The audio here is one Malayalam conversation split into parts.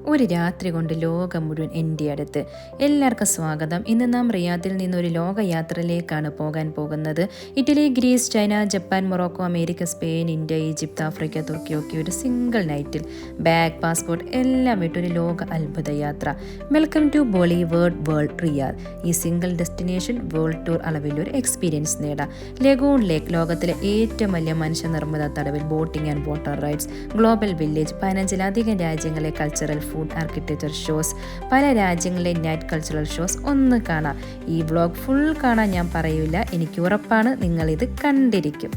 ഒരു രാത്രി കൊണ്ട് ലോകം മുഴുവൻ എൻ്റെ അടുത്ത്. എല്ലാവർക്കും സ്വാഗതം. ഇന്ന് നാം റിയാദിൽ നിന്നൊരു ലോകയാത്രയിലേക്കാണ് പോകാൻ പോകുന്നത്. Italy, Greece, China, Japan, Morocco, America, Spain, India, Egypt, Africa, Turkey ഒക്കെ ഒരു സിംഗിൾ നൈറ്റിൽ ബാഗ്, പാസ്പോർട്ട് എല്ലാം വിട്ടൊരു ലോക അത്ഭുത യാത്ര. Welcome to Bollywood World Riyadh. ഈ സിംഗിൾ ഡെസ്റ്റിനേഷൻ വേൾഡ് ടൂർ അളവിലൊരു എക്സ്പീരിയൻസ് നേടാം. ലഗൂൺ ലേക്ക്, ലോകത്തിലെ ഏറ്റവും വലിയ മനുഷ്യനിർമ്മിത തടവിൽ boating and water rides, global village, 15-ലധികം രാജ്യങ്ങളിലെ കൾച്ചറൽ ഫുഡ് ആർക്കിടെക്ചർ ഷോസ്, പല രാജ്യങ്ങളിലെ നൈറ്റ് കൾച്ചറൽ ഷോസ് ഒന്ന് കാണാം. ഈ വ്ളോഗ് ഫുൾ കാണാൻ ഞാൻ പറയില്ല, എനിക്ക് ഉറപ്പാണ് നിങ്ങളിത് കണ്ടിരിക്കും.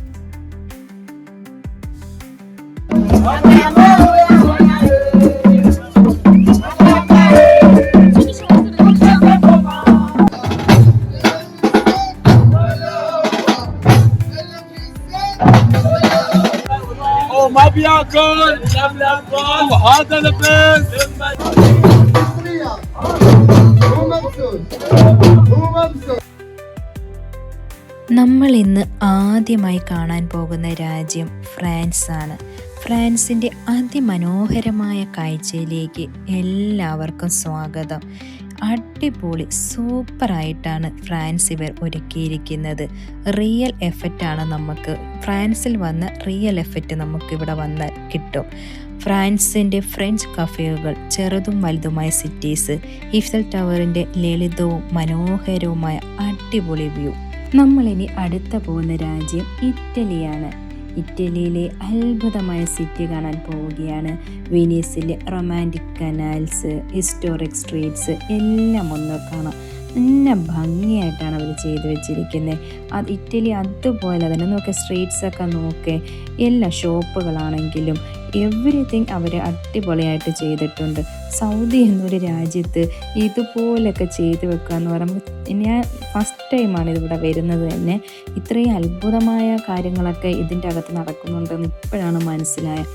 ما بياكل وهذا لبس നമ്മൾ ഇന്ന് ആദ്യമായി കാണാൻ പോകുന്ന രാജ്യം ഫ്രാൻസ് ആണ്. ഫ്രാൻസിൻ്റെ അതിമനോഹരമായ കാഴ്ചയിലേക്ക് എല്ലാവർക്കും സ്വാഗതം. അടിപൊളി സൂപ്പറായിട്ടാണ് ഫ്രാൻസ് ഇവർ ഒരുക്കിയിരിക്കുന്നത്. റിയൽ എഫക്റ്റാണ് നമുക്ക് ഫ്രാൻസിൽ വന്ന റിയൽ എഫക്റ്റ് നമുക്കിവിടെ വന്നാൽ കിട്ടും. ഫ്രാൻസിൻ്റെ ഫ്രഞ്ച് കഫേകൾ, ചെറുതും വലുതുമായ സിറ്റീസ്, ഈഫൽ ടവറിൻ്റെ ലളിതവും മനോഹരവുമായ അടിപൊളി വ്യൂ. നമ്മളിനി അടുത്ത പോകുന്ന രാജ്യം ഇറ്റലിയാണ്. ഇറ്റലിയിലെ അത്ഭുതമായ സിറ്റി കാണാൻ പോവുകയാണ്. വെനീസിലെ റൊമാൻറ്റിക് കനാൽസ്, ഹിസ്റ്റോറിക് സ്ട്രീറ്റ്സ് എല്ലാം ഒന്ന് കാണാം. നല്ല ഭംഗിയായിട്ടാണ് അവർ ചെയ്തു വെച്ചിരിക്കുന്നത്. ഇറ്റലി അതുപോലെ തന്നെ നോക്കെ, സ്ട്രീറ്റ്സൊക്കെ നോക്കെ, എല്ലാ ഷോപ്പുകളാണെങ്കിലും എവറിത്തിങ് അവർ അടിപൊളിയായിട്ട് ചെയ്തിട്ടുണ്ട്. സൗദി എന്നൊരു രാജ്യത്ത് ഇതുപോലൊക്കെ ചെയ്തു വെക്കുക എന്ന് പറയുമ്പോൾ ഞാൻ ഫസ്റ്റ് ടൈമാണ് ഇതിവിടെ വരുന്നത് തന്നെ. ഇത്രയും അത്ഭുതമായ കാര്യങ്ങളൊക്കെ ഇതിൻ്റെ അകത്ത് നടക്കുന്നുണ്ടെന്ന് ഇപ്പോഴാണ് മനസ്സിലായത്.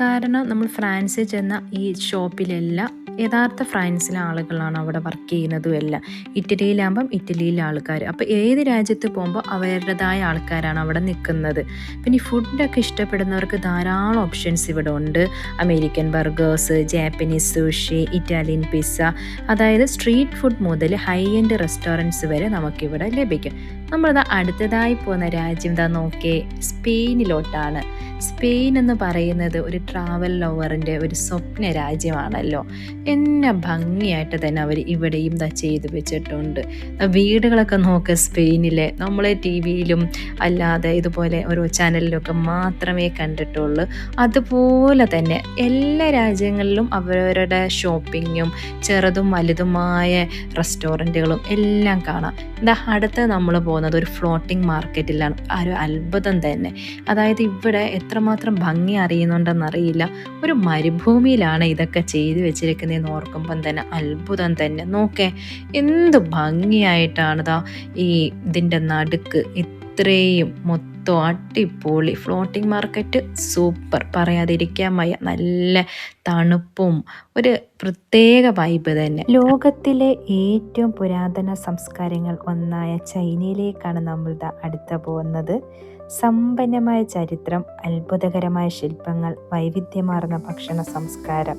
കാരണം നമ്മൾ ഫ്രാൻസിൽ ചെന്ന ഈ ഷോപ്പിലെല്ലാം യഥാർത്ഥ ഫ്രാൻസിലെ ആളുകളാണ് അവിടെ വർക്ക് ചെയ്യുന്നതും എല്ലാം. ഇറ്റലിയിലാകുമ്പം ഇറ്റലിയിലെ ആൾക്കാർ, അപ്പോൾ ഏത് രാജ്യത്ത് പോകുമ്പോൾ അവരുടേതായ ആൾക്കാരാണ് അവിടെ നിൽക്കുന്നത്. പിന്നെ ഈ ഫുഡൊക്കെ ഇഷ്ടപ്പെടുന്നവർക്ക് ധാരാളം ഓപ്ഷൻസ് ഇവിടെ ഉണ്ട്. American burgers, Japanese sushi, Italian pizza, അതായത് സ്ട്രീറ്റ് ഫുഡ് മുതൽ ഹൈ എൻഡ് റെസ്റ്റോറൻറ്റ്സ് വരെ നമുക്കിവിടെ ലഭിക്കും. നമ്മളിതാ അടുത്തതായി പോകുന്ന രാജ്യം എന്താ നോക്കേ, സ്പെയിനിലോട്ടാണ്. സ്പെയിൻ എന്ന് പറയുന്നത് ഒരു ട്രാവൽ ലവറിൻ്റെ ഒരു സ്വപ്ന രാജ്യമാണല്ലോ. എന്നെ ഭംഗിയായിട്ട് തന്നെ അവർ ഇവിടെയും ചെയ്തു വെച്ചിട്ടുണ്ട്. വീടുകളൊക്കെ നോക്കുക സ്പെയിനിലെ, നമ്മളെ ടി വിയിലും അല്ലാതെ ഇതുപോലെ ഓരോ ചാനലിലൊക്കെ മാത്രമേ കണ്ടിട്ടുള്ളൂ. അതുപോലെ തന്നെ എല്ലാ രാജ്യങ്ങളിലും അവരവരുടെ ഷോപ്പിങ്ങും ചെറുതും വലുതുമായ റെസ്റ്റോറൻറ്റുകളും എല്ലാം കാണാം. അടുത്ത നമ്മൾ പോകുന്നത് ഒരു ഫ്ലോട്ടിംഗ് മാർക്കറ്റിലാണ്. ആ ഒരു അത്ഭുതം തന്നെ. അതായത് ഇവിടെ എത്രമാത്രം ഭംഗി അറിയുന്നുണ്ടെന്നറിയില്ല. ഒരു മരുഭൂമിയിലാണ് ഇതൊക്കെ ചെയ്തു വെച്ചിരിക്കുന്നതെന്ന് ഓർക്കുമ്പം തന്നെ അത്ഭുതം തന്നെ. നോക്കേ, എന്ത് ഭംഗിയായിട്ടാണ് ഈ ഇതിൻ്റെ നടുക്ക് ഇത്രയും മൊത്തം അടിപൊളി ഫ്ലോട്ടിംഗ് മാർക്കറ്റ്. സൂപ്പർ, പറയാതിരിക്കാൻ വയ്യ. നല്ല തണുപ്പും ഒരു പ്രത്യേക വൈബ് തന്നെ. ലോകത്തിലെ ഏറ്റവും പുരാതന സംസ്കാരങ്ങൾ ഒന്നായ ചൈനയിലേക്കാണ് നമ്മൾ അടുത്ത പോകുന്നത്. സമ്പന്നമായ ചരിത്രം, അത്ഭുതകരമായ ശില്പങ്ങൾ, വൈവിധ്യമാർന്ന ഭക്ഷണ സംസ്കാരം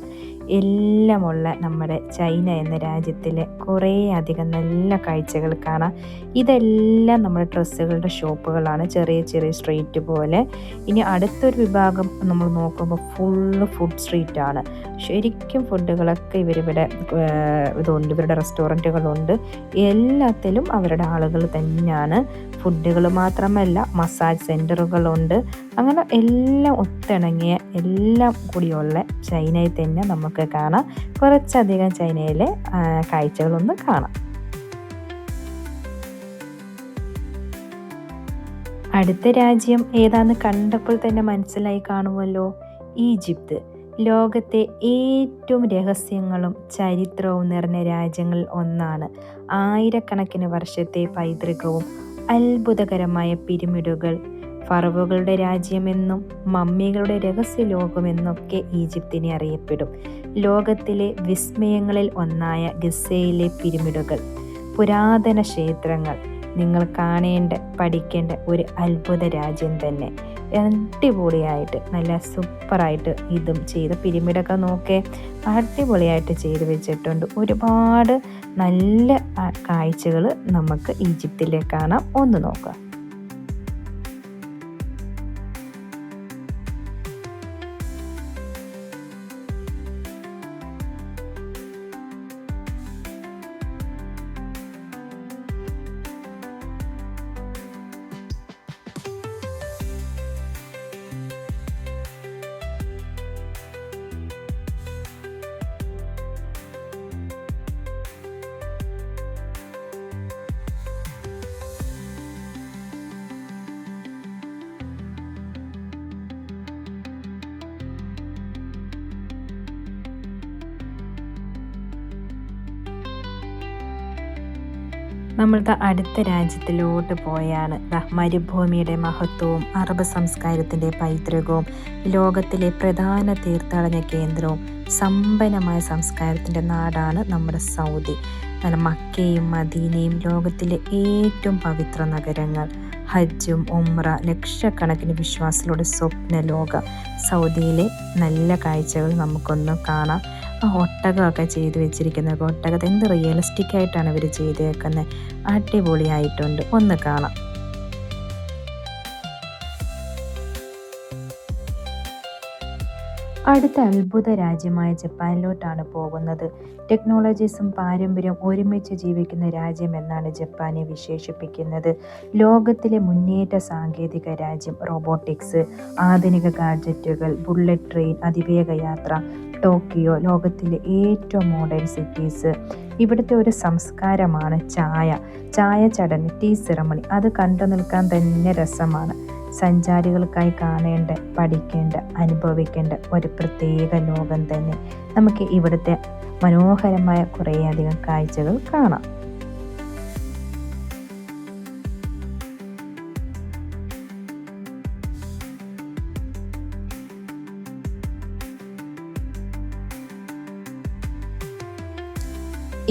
എല്ലാമുള്ള നമ്മുടെ ചൈന എന്ന രാജ്യത്തിലെ കുറേ അധികം നല്ല കാഴ്ചകൾ കാണാം. ഇതെല്ലാം നമ്മുടെ ഡ്രസ്സുകളുടെ ഷോപ്പുകളാണ്, ചെറിയ ചെറിയ സ്ട്രീറ്റ് പോലെ. ഇനി അടുത്തൊരു വിഭാഗം നമ്മൾ നോക്കുമ്പോൾ ഫുള്ള് ഫുഡ് സ്ട്രീറ്റാണ്. ശരിക്കും ഫുഡുകളൊക്കെ ഇവരിവിടെ ഇതുണ്ട്, ഇവരുടെ റെസ്റ്റോറൻറ്റുകളുണ്ട്. എല്ലാത്തിലും അവരുടെ ആളുകൾ തന്നെയാണ്. ഫുഡുകൾ മാത്രമല്ല, മസാജ് സെൻറ്ററുകളുണ്ട്. അങ്ങനെ എല്ലാം ഒത്തിണങ്ങിയ എല്ലാം കൂടിയുള്ള ചൈനയിൽ തന്നെ നമുക്ക് കാണാം. കുറച്ചധികം ചൈനയിലെ കാഴ്ചകളൊന്ന് കാണാം. അടുത്ത രാജ്യം ഏതാന്ന് കണ്ടപ്പോൾ തന്നെ മനസ്സിലായി കാണുമല്ലോ, ഈജിപ്ത്. ലോകത്തെ ഏറ്റവും രഹസ്യങ്ങളും ചരിത്രവും നിറഞ്ഞ രാജ്യങ്ങളിൽ ഒന്നാണ്. ആയിരക്കണക്കിന് വർഷത്തെ പൈതൃകവും അത്ഭുതകരമായ പിരമിഡുകൾ, ഫറവോകളുടെ രാജ്യമെന്നും മമ്മികളുടെ രഹസ്യ ലോകമെന്നൊക്കെ ഈജിപ്തിനെ അറിയപ്പെടും. ലോകത്തിലെ വിസ്മയങ്ങളിൽ ഒന്നായ ഗിസയിലെ പിരമിഡുകൾ, പുരാതന ക്ഷേത്രങ്ങൾ, നിങ്ങൾ കാണേണ്ട പഠിക്കേണ്ട ഒരു അത്ഭുത രാജ്യം തന്നെ. അടിപൊളിയായിട്ട് നല്ല സൂപ്പറായിട്ട് ഇതും ചെയ്ത് പിരമിഡൊക്കെ നോക്കേ അടിപൊളിയായിട്ട് ചെയ്ത് വെച്ചിട്ടുണ്ട്. ഒരുപാട് നല്ല കാഴ്ചകൾ നമുക്ക് ഈജിപ്തിലെ കാണാം. ഒന്ന് നോക്കാം. നമ്മളുടെ അടുത്ത രാജ്യത്തിലോട്ട് പോയാണ്. മരുഭൂമിയുടെ മഹത്വവും അറബ് സംസ്കാരത്തിൻ്റെ പൈതൃകവും ലോകത്തിലെ പ്രധാന തീർത്ഥാടന കേന്ദ്രവും സമ്പന്നമായ സംസ്കാരത്തിൻ്റെ നാടാണ് നമ്മുടെ സൗദി. മക്കയും മദീനയും ലോകത്തിലെ ഏറ്റവും പവിത്ര നഗരങ്ങൾ. ഹജ്ജും ഉംറ ലക്ഷക്കണക്കിന് വിശ്വാസികളുടെ സ്വപ്ന ലോകം. സൗദിയിലെ നല്ല കാഴ്ചകൾ നമുക്കൊന്ന് കാണാം. ഒട്ടകമൊക്കെ ചെയ്ത് വെച്ചിരിക്കുന്നത്, ഒട്ടകത്തെ എന്ത് റിയലിസ്റ്റിക് ആയിട്ടാണ് ഇവർ ചെയ്തേക്കുന്നത്. അടിപൊളിയായിട്ടുണ്ട്. ഒന്ന് കാണാം. അടുത്ത അത്ഭുത രാജ്യമായ ജപ്പാനിലോട്ടാണ് പോകുന്നത്. ടെക്നോളജീസും പാരമ്പര്യവും ഒരുമിച്ച് ജീവിക്കുന്ന രാജ്യം എന്നാണ് ജപ്പാനെ വിശേഷിപ്പിക്കുന്നത്. ലോകത്തിലെ മുന്നേറ്റ സാങ്കേതിക രാജ്യം. റോബോട്ടിക്സ്, ആധുനിക ഗാഡ്ജറ്റുകൾ, ബുള്ളറ്റ് ട്രെയിൻ, അതിവേഗ യാത്ര. ടോക്കിയോ ലോകത്തിലെ ഏറ്റവും മോഡേൺ സിറ്റീസ്. ഇവിടുത്തെ ഒരു സംസ്കാരമാണ് ചായ ചടങ്ങ്, ടീ സെറമണി. അത് കണ്ടു നിൽക്കാൻ തന്നെ രസമാണ്. സഞ്ചാരികൾക്കായി കാണേണ്ട, പഠിക്കേണ്ട, അനുഭവിക്കേണ്ട ഒരു പ്രത്യേക ലോകം തന്നെ. നമുക്ക് ഇവിടുത്തെ മനോഹരമായ കുറേയധികം കാഴ്ചകൾ കാണാം.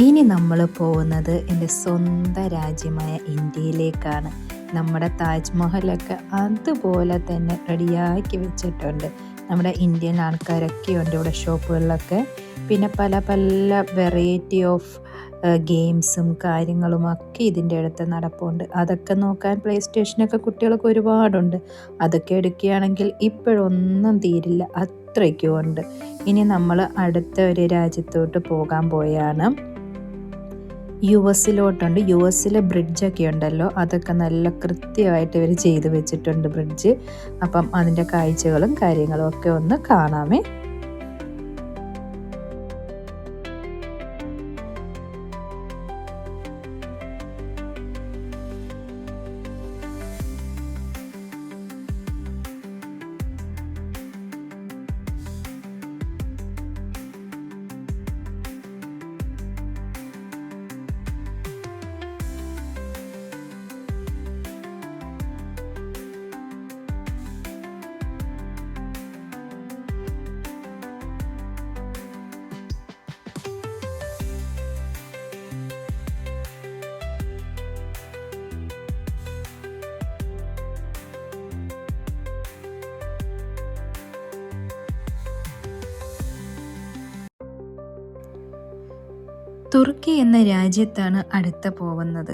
ഇനി നമ്മൾ പോകുന്നത് എൻ്റെ സ്വന്തം രാജ്യമായ ഇന്ത്യയിലേക്കാണ്. നമ്മുടെ താജ്മഹലൊക്കെ അതുപോലെ തന്നെ റെഡിയാക്കി വെച്ചിട്ടുണ്ട്. നമ്മുടെ ഇന്ത്യൻ ആൾക്കാരൊക്കെ ഉണ്ട് ഇവിടെ ഷോപ്പുകളിലൊക്കെ. പിന്നെ പല പല വെറൈറ്റി ഓഫ് ഗെയിംസും കാര്യങ്ങളുമൊക്കെ ഇതിൻ്റെ അടുത്ത് നടപ്പുണ്ട്. അതൊക്കെ നോക്കാൻ പ്ലേ സ്റ്റേഷനൊക്കെ കുട്ടികൾക്ക് ഒരുപാടുണ്ട്. അതൊക്കെ എടുക്കുകയാണെങ്കിൽ ഇപ്പോഴൊന്നും തീരില്ല, അത്രയ്ക്കും ഉണ്ട്. ഇനി നമ്മൾ അടുത്ത ഒരു രാജ്യത്തോട്ട് പോകാൻ പോയാണ്. US-ലോട്ടുണ്ട്. US-ലെ ബ്രിഡ്ജൊക്കെ ഉണ്ടല്ലോ, അതൊക്കെ നല്ല കൃത്യമായിട്ട് ഇവർ ചെയ്ത് വെച്ചിട്ടുണ്ട് ബ്രിഡ്ജ്. അപ്പം അതിൻ്റെ കാഴ്ചകളും കാര്യങ്ങളും ഒക്കെ ഒന്ന് കാണാമേ. തുർക്കി എന്ന രാജ്യത്താണ് അടുത്ത പോകുന്നത്.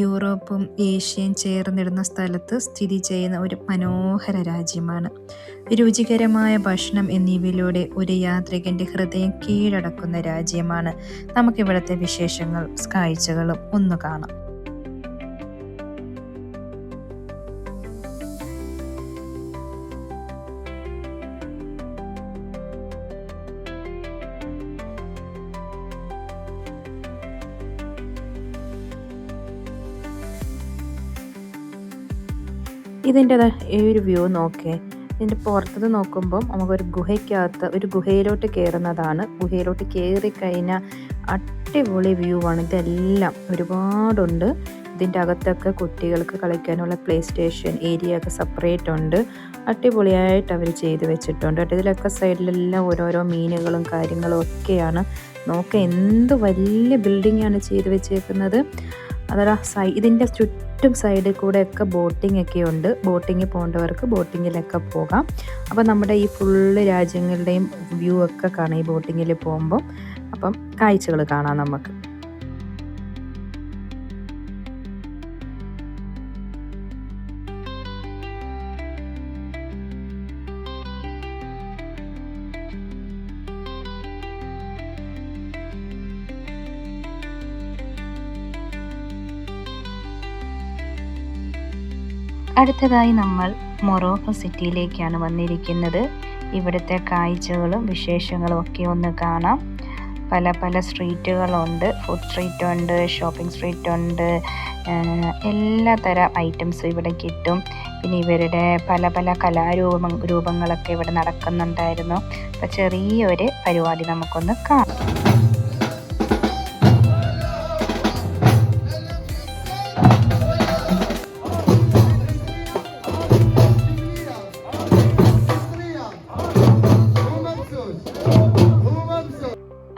യൂറോപ്പും ഏഷ്യയും ചേർന്നിടുന്ന സ്ഥലത്ത് സ്ഥിതി ചെയ്യുന്ന ഒരു മനോഹര രാജ്യമാണ്. രുചികരമായ ഭക്ഷണം എന്നിവയിലൂടെ ഒരു യാത്രികൻ്റെ ഹൃദയം കീഴടക്കുന്ന രാജ്യമാണ്. നമുക്കിവിടുത്തെ വിശേഷങ്ങൾ കാഴ്ചകളും ഒന്ന് കാണാം. ഇതിൻ്റെ ഒരു വ്യൂ നോക്കേ. ഇതിൻ്റെ പുറത്തുനിന്ന് നോക്കുമ്പം നമുക്കൊരു ഗുഹയിലോട്ട് കയറുന്നതാണ്. ഗുഹയിലോട്ട് കയറിക്കഴിഞ്ഞാൽ അടിപൊളി വ്യൂ ആണ്. ഇതെല്ലാം ഒരുപാടുണ്ട്. ഇതിൻ്റെ അകത്തൊക്കെ കുട്ടികൾക്ക് കളിക്കാനുള്ള പ്ലേ സ്റ്റേഷൻ ഏരിയ ഒക്കെ സെപ്പറേറ്റ് ഉണ്ട്. അടിപൊളിയായിട്ട് അവർ ചെയ്ത് വെച്ചിട്ടുണ്ട്. ഇതിലൊക്കെ സൈഡിലെല്ലാം ഓരോരോ മീനുകളും കാര്യങ്ങളും ഒക്കെയാണ്. നോക്കുക എന്ത് വലിയ ബിൽഡിങ്ങാണ് ചെയ്ത് വെച്ചേക്കുന്നത്. അതൊരു ഇതിൻ്റെ ചുറ്റും സൈഡിൽ കൂടെയൊക്കെ ബോട്ടിംഗ് ഒക്കെ ഉണ്ട്. ബോട്ടിങ്ങിൽ പോകേണ്ടവർക്ക് ബോട്ടിങ്ങിലൊക്കെ പോകാം. അപ്പോൾ നമ്മുടെ ഈ ഫുള്ള് രാജ്യങ്ങളുടെയും വ്യൂ ഒക്കെ കാണാം ഈ ബോട്ടിങ്ങിൽ പോകുമ്പോൾ. അപ്പം കാഴ്ചകൾ കാണാം നമുക്ക്. അടുത്തതായി നമ്മൾ മൊറോക്കോ സിറ്റിയിലേക്കാണ് വന്നിരിക്കുന്നത്. ഇവിടുത്തെ കാഴ്ചകളും വിശേഷങ്ങളും ഒക്കെ ഒന്ന് കാണാം. പല പല സ്ട്രീറ്റുകളുണ്ട്. ഫുഡ് സ്ട്രീറ്റ് ഉണ്ട്, ഷോപ്പിംഗ് സ്ട്രീറ്റ് ഉണ്ട്, എല്ലാ തരം ഐറ്റംസും ഇവിടെ കിട്ടും. പിന്നെ ഇവരുടെ പല പല കലാരൂപങ്ങളൊക്കെ ഇവിടെ നടക്കുന്നുണ്ടായിരുന്നു. അപ്പോൾ ചെറിയൊരു പരിപാടി നമുക്കൊന്ന് കാണാം.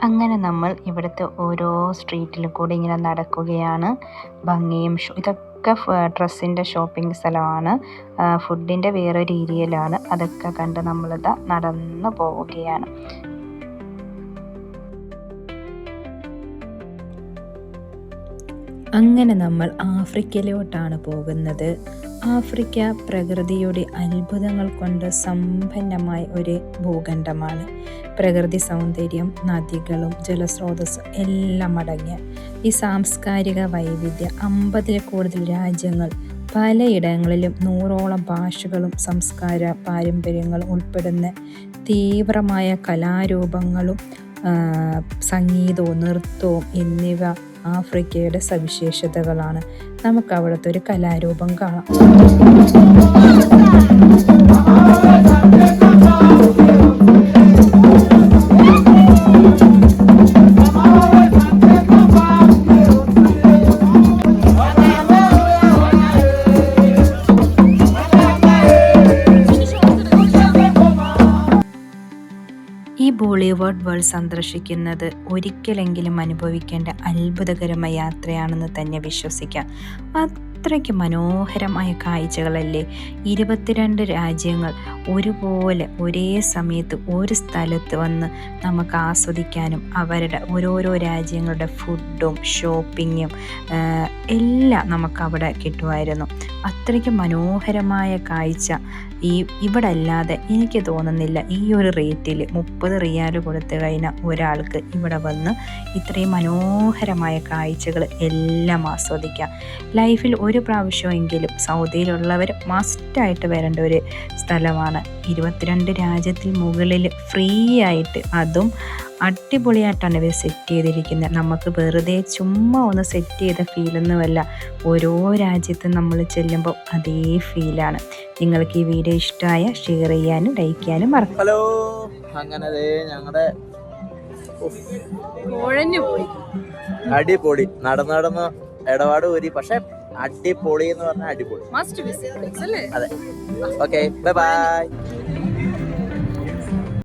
അങ്ങനെ നമ്മൾ ഇവിടുത്തെ ഓരോ സ്ട്രീറ്റിൽ കൂടി ഇങ്ങനെ നടക്കുകയാണ്. ഭംഗിയും ഇതൊക്കെ ഡ്രസ്സിൻ്റെ ഷോപ്പിംഗ് സ്ഥലമാണ്. ഫുഡിൻ്റെ വേറൊരു ഏരിയയിലാണ്. അതൊക്കെ കണ്ട് നമ്മളിതാ നടന്നു പോവുകയാണ്. അങ്ങനെ നമ്മൾ ആഫ്രിക്കയിലോട്ടാണ് പോകുന്നത്. ആഫ്രിക്ക പ്രകൃതിയുടെ അത്ഭുതങ്ങൾ കൊണ്ട് സമ്പന്നമായ ഒരു ഭൂഖണ്ഡമാണ്. പ്രകൃതി സൗന്ദര്യം, നദികളും ജലസ്രോതസ്സും എല്ലാം അടങ്ങിയ ഈ സാംസ്കാരിക വൈവിധ്യം 50-ൽ കൂടുതൽ രാജ്യങ്ങൾ, പലയിടങ്ങളിലും 100ഓളം ഭാഷകളും സംസ്കാര പാരമ്പര്യങ്ങളും ഉൾപ്പെടുന്ന തീവ്രമായ കലാരൂപങ്ങളും സംഗീതവും നൃത്തവും എന്നിവ ആഫ്രിക്കയുടെ സവിശേഷതകളാണ്. നമുക്ക് അവിടുത്തെ ഒരു കലാരൂപം കാണാം. ഈ ബോളിവുഡ് വേൾഡ് സന്ദർശിക്കുന്നത് ഒരിക്കലെങ്കിലും അനുഭവിക്കേണ്ട അത്ഭുതകരമായ യാത്രയാണെന്ന് തന്നെ വിശ്വസിക്കാം. അത്രയ്ക്ക് മനോഹരമായ കാഴ്ചകളല്ലേ. 22 രാജ്യങ്ങൾ ഒരുപോലെ ഒരേ സമയത്ത് ഒരു സ്ഥലത്ത് വന്ന് നമുക്ക് ആസ്വദിക്കാനും അവരുടെ ഓരോരോ രാജ്യങ്ങളുടെ ഫുഡും ഷോപ്പിങ്ങും എല്ലാം നമുക്കവിടെ കിട്ടുമായിരുന്നു. അത്രയ്ക്ക് മനോഹരമായ കാഴ്ച ഇവിടെ അല്ലാതെ എനിക്ക് തോന്നുന്നില്ല ഈ ഒരു റേറ്റിൽ 30 റിയാൽ കൊടുത്തു കഴിഞ്ഞാൽ ഒരാൾക്ക് ഇവിടെ വന്ന് ഇത്രയും മനോഹരമായ കാഴ്ചകൾ എല്ലാം ആസ്വദിക്കാം. ലൈഫിൽ ഒരു പ്രാവശ്യമെങ്കിലും സൗദിയിലുള്ളവർ മസ്റ്റായിട്ട് വരേണ്ട ഒരു സ്ഥലമാണ്. 22 രാജ്യത്തിൽ മുകളിൽ ഫ്രീ ആയിട്ട്, അതും അടിപൊളിയായിട്ടാണ് ഇവർ സെറ്റ് ചെയ്തിരിക്കുന്നത്. നമുക്ക് വെറുതെ ചുമ്മാ ഒന്ന് സെറ്റ് ചെയ്ത ഫീലൊന്നുമല്ല. ഓരോ രാജ്യത്തും നമ്മൾ ചെല്ലുമ്പോൾ അതേ ഫീലാണ്. നിങ്ങൾക്ക് ഈ വീഡിയോ ഇഷ്ടമായ ഷെയർ ചെയ്യാനും ലൈക്ക് ചെയ്യാനും മറക്കും. ഹലോ, അങ്ങനെ ഞങ്ങളുടെ അടിപൊളി നടന്ന് ഇടപാട് ഊരി. പക്ഷെ അടിപൊളി എന്ന് പറഞ്ഞാൽ അടിപൊളി. അതെ, ഓക്കെ, ബൈ ബൈ.